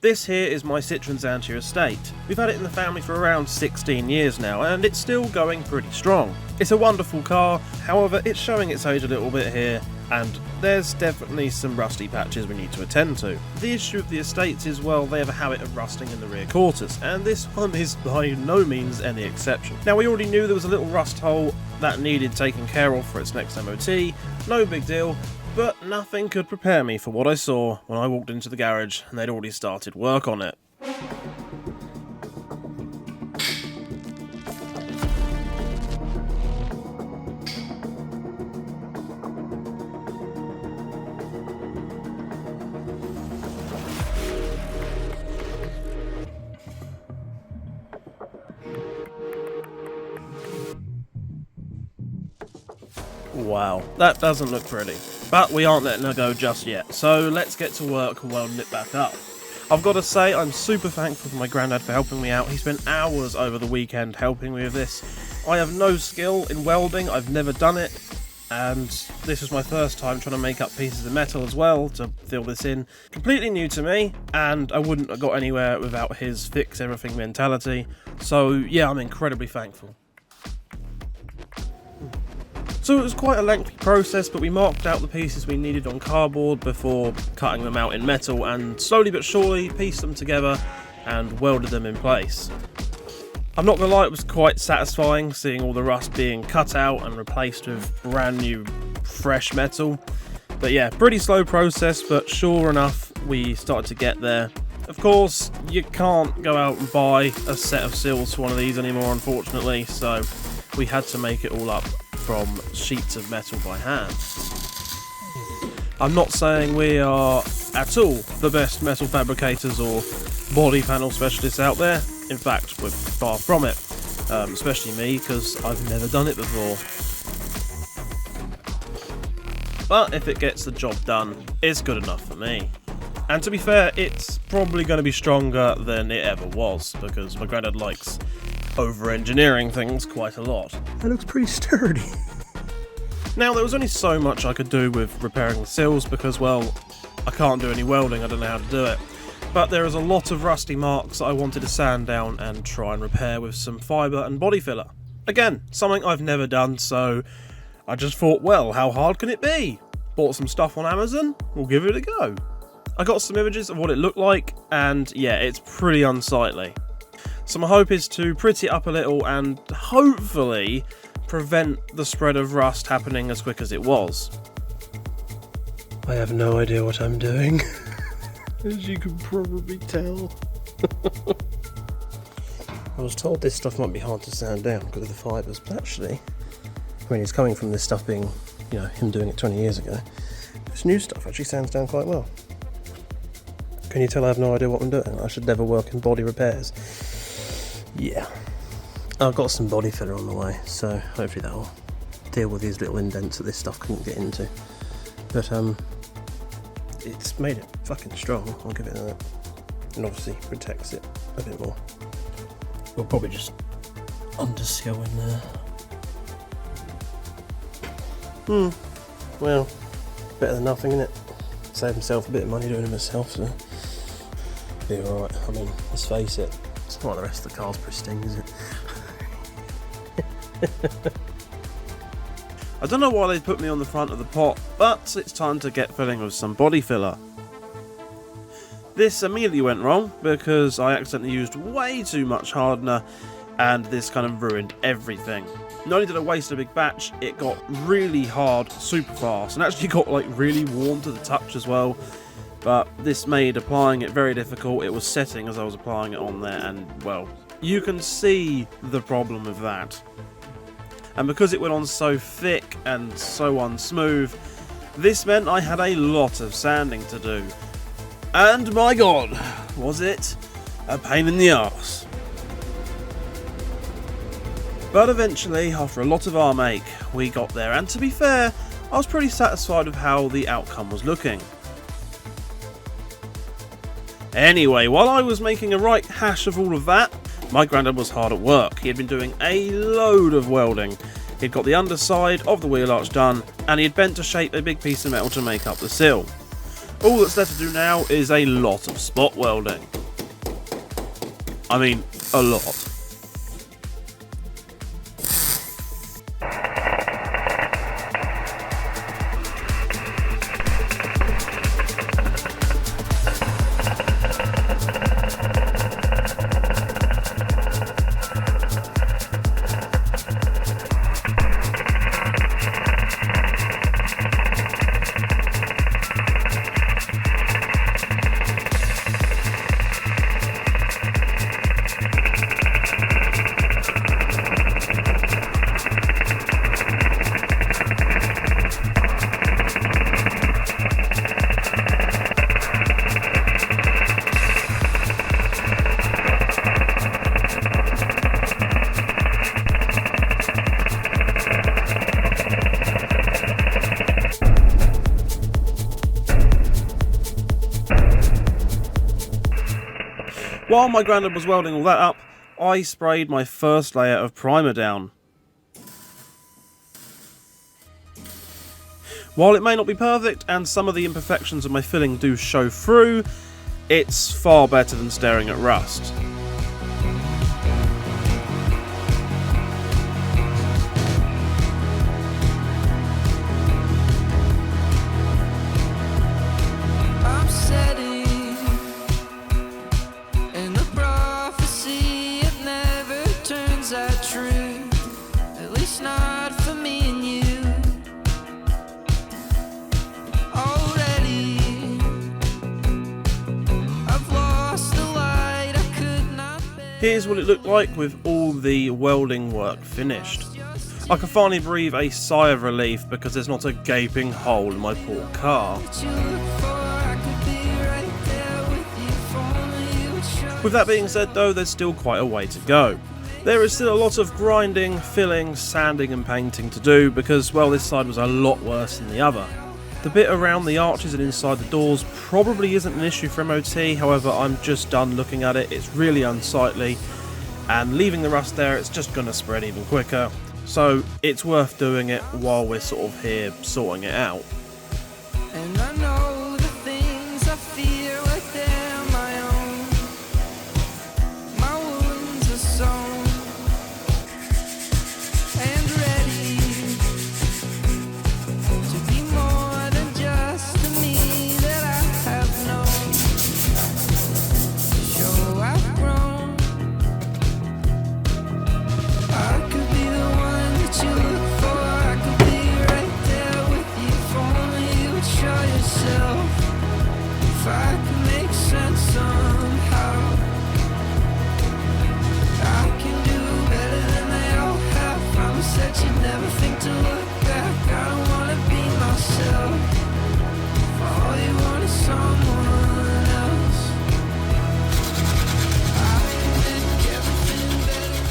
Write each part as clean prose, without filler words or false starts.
This here is my Citroen Xantia estate. We've had it in the family for around 16 years now, and it's still going pretty strong. It's a wonderful car, however it's showing its age a little bit here, and there's definitely some rusty patches we need to attend to. The issue with the estates is, well, they have a habit of rusting in the rear quarters, and this one is by no means any exception. Now, we already knew there was a little rust hole that needed taking care of for its next MOT, no big deal, but nothing could prepare me for what I saw when I walked into the garage and they'd already started work on it. Wow, that doesn't look pretty. But we aren't letting her go just yet, so let's get to work and weld it back up. I've got to say, I'm super thankful for my granddad for helping me out. He spent hours over the weekend helping me with this. I have no skill in welding, I've never done it, and this was my first time trying to make up pieces of metal as well to fill this in. Completely new to me, and I wouldn't have got anywhere without his fix everything mentality. So yeah, I'm incredibly thankful. So it was quite a lengthy process, but we marked out the pieces we needed on cardboard before cutting them out in metal, and slowly but surely pieced them together and welded them in place. I'm not gonna lie, it was quite satisfying seeing all the rust being cut out and replaced with brand new fresh metal. But yeah, pretty slow process, but sure enough we started to get there. Of course, you can't go out and buy a set of sills for one of these anymore, unfortunately, so we had to make it all up from sheets of metal by hand. I'm not saying we are at all the best metal fabricators or body panel specialists out there. In fact, we're far from it, especially me, because I've never done it before. But if it gets the job done, it's good enough for me. And to be fair, it's probably going to be stronger than it ever was, because my granddad likes over-engineering things quite a lot. That looks pretty sturdy. Now, there was only so much I could do with repairing the sills because, well, I can't do any welding, I don't know how to do it. But there is a lot of rusty marks that I wanted to sand down and try and repair with some fibre and body filler. Again, something I've never done, so I just thought, well, how hard can it be? Bought some stuff on Amazon, we'll give it a go. I got some images of what it looked like, and yeah, it's pretty unsightly. So my hope is to pretty it up a little and hopefully prevent the spread of rust happening as quick as it was. I have no idea what I'm doing, as you can probably tell. I was told this stuff might be hard to sand down because of the fibres, but actually, I mean, it's coming from this stuff being, you know, him doing it 20 years ago. This new stuff actually sands down quite well. Can you tell I have no idea what I'm doing? I should never work in body repairs. Yeah, I've got some body filler on the way, so hopefully that'll deal with these little indents that this stuff couldn't get into. But it's made it fucking strong, I'll give it that. And obviously protects it a bit more. We'll probably just underseal in there. Well, better than nothing, innit? Save himself a bit of money doing it myself, so be alright. I mean, let's face it, it's not like the rest of the car's pristine, is it? I don't know why they put me on the front of the pot, but it's time to get filling with some body filler. This immediately went wrong because I accidentally used way too much hardener, and this kind of ruined everything. Not only did I waste a big batch, it got really hard super fast and actually got like really warm to the touch as well. But this made applying it very difficult. It was setting as I was applying it on there, and well, you can see the problem with that. And because it went on so thick and so unsmooth, this meant I had a lot of sanding to do. And my god, was it a pain in the arse. But eventually, after a lot of arm ache, we got there, and to be fair, I was pretty satisfied with how the outcome was looking. Anyway, while I was making a right hash of all of that, my granddad was hard at work. He had been doing a load of welding. He'd got the underside of the wheel arch done, and he had bent to shape a big piece of metal to make up the sill. All that's left to do now is a lot of spot welding. I mean, a lot. While my grandad was welding all that up, I sprayed my first layer of primer down. While it may not be perfect and some of the imperfections of my filling do show through, it's far better than staring at rust. Here's what it looked like with all the welding work finished. I can finally breathe a sigh of relief because there's not a gaping hole in my poor car. With that being said though, there's still quite a way to go. There is still a lot of grinding, filling, sanding and painting to do because, well, this side was a lot worse than the other. The bit around the arches and inside the doors probably isn't an issue for m.o.t, however I'm just done looking at it, it's really unsightly, and leaving the rust there it's just going to spread even quicker, so it's worth doing it while we're sort of here sorting it out. And I know the things I feel like they're my own. My wounds are sewn and ready to be more than just the me that I have known. To show I've grown. I could be the one that you look for. I could be right there with you if only you would show yourself. If I could make sense somehow, I can do better than they all have. Promise that you'd never think to look back. I don't wanna be myself. All you want is someone else. I can make everything better.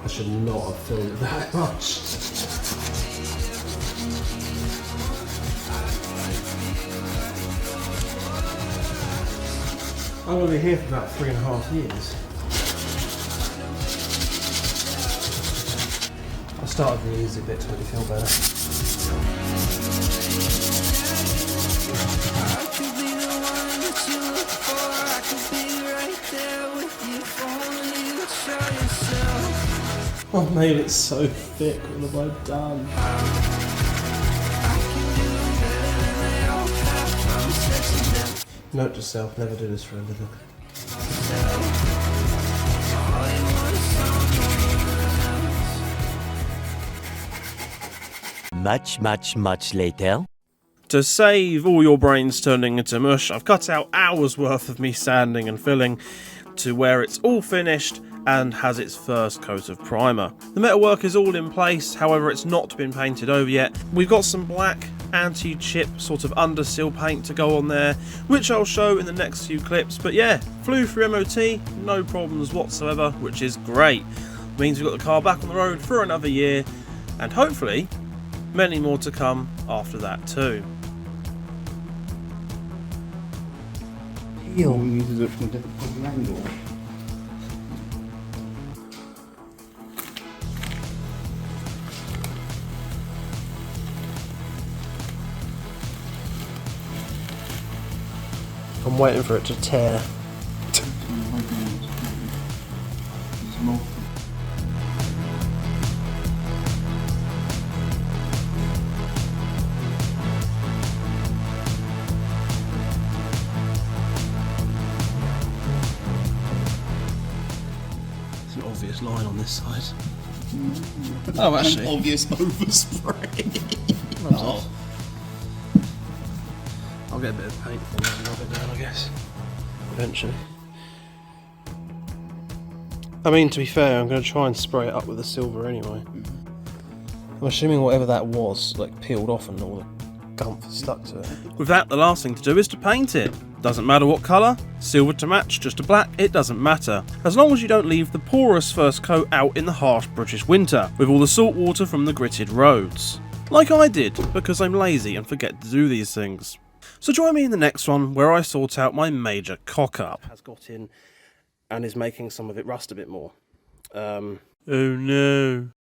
I should not have filmed it that much. I'm going to be here for about 3.5 years. I started the easy bit to make me feel better. I could be the one that you look for. I could be right there with you if only you would show yourself. Oh mate, it's so thick, what have I done? I can do better than they all have. Promise that you never. Note to self, never do this for a living. All you want is someone else. Much later. To save all your brains turning into mush, I've cut out hours worth of me sanding and filling to where it's all finished and has its first coat of primer. The metalwork is all in place, however it's not been painted over yet. We've got some black anti-chip sort of undersill paint to go on there, which I'll show in the next few clips, but yeah, flew through m.o.t, no problems whatsoever, which is great. Means we've got the car back on the road for another year, and hopefully many more to come after that too. Heel uses it from a different angle. waiting for it to tear. There's an obvious line on this side. Oh, actually. An obvious overspray. Oh. I'll get a bit of paint from it and rub it down, I guess. Eventually. I mean, to be fair, I'm going to try and spray it up with the silver anyway. I'm assuming whatever that was, like, peeled off and all the gump stuck to it. With that, the last thing to do is to paint it. Doesn't matter what colour, silver to match, just a black, it doesn't matter. As long as you don't leave the porous first coat out in the harsh British winter, with all the salt water from the gritted roads. Like I did, because I'm lazy and forget to do these things. So join me in the next one, where I sort out my major cock-up. Has got in and is making some of it rust a bit more. Oh no.